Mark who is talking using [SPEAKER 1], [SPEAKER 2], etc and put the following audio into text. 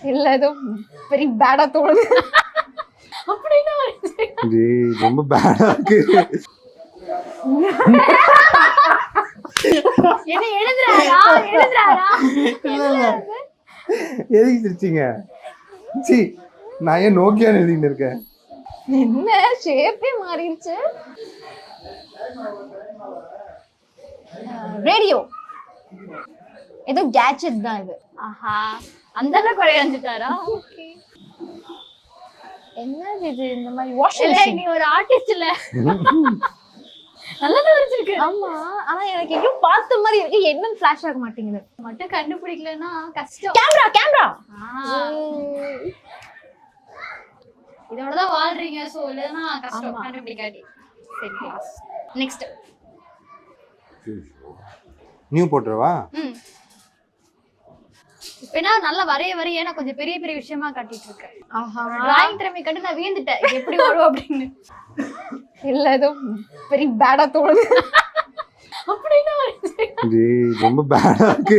[SPEAKER 1] இல்ல ஏதோ வெரி பேடா தோணுது.
[SPEAKER 2] அப்படின்னா
[SPEAKER 3] டேய் ரொம்ப பேடா இருக்கு.
[SPEAKER 2] என்ன எழுதுறாரா எழுதுறாரா?
[SPEAKER 3] இல்ல இல்ல எதுக்கு சிரிச்சீங்க? சி நான் ஏன் நோக்கியா எழுதிட்டு இருக்கேன்?
[SPEAKER 1] என்ன ஷேப்பே மாறிடுச்சு. ரேடியோ ஏதோ கேட்ஜெட் தான் இது.
[SPEAKER 2] ஆஹா, அந்த அளவுக்கு குறைஞ்சிட்டாரா?
[SPEAKER 1] என்னது இது? இந்த மாதிரி வாஷிங்
[SPEAKER 2] இல்ல,
[SPEAKER 1] மிஷின்.
[SPEAKER 2] நீ ஒரு ஆர்டிஸ்ட் இல்ல. நல்லதா வச்சிருக்கு.
[SPEAKER 1] ஆமா, ஆனா எனக்கு எங்கேயோ பார்த்த மாதிரி இருக்கு. என்னன்னு ஃபிளாஷ் ஆக மாட்டேங்குது.
[SPEAKER 2] மட்டும் கண்டுபிடிக்கலன்னா கஷ்டம்.
[SPEAKER 1] Camera camera.
[SPEAKER 2] இதோடதான் வாழ்றீங்க, சோ இல்லன்னா கஷ்டம் கண்டுபிடிக்காட்டி. சரி, கிளாஸ். நெக்ஸ்ட்.
[SPEAKER 3] நியூ போட்டுறவா?
[SPEAKER 2] இப்ப என்ன நல்லா வரைய நான் கொஞ்சம் பெரிய பெரிய விஷயமா காட்டிட்டு இருக்கேன்.
[SPEAKER 1] ஆஹா,
[SPEAKER 2] டிராயிங் திறமை கண்டு நான் வியந்துட்டேன், இது எப்படி வரும் அப்படின்னு.
[SPEAKER 1] இல்ல ஏதோ வெரி பேடா தோணுது.
[SPEAKER 2] அப்படின்னா
[SPEAKER 3] டேய் ரொம்ப பேடா இருக்கு.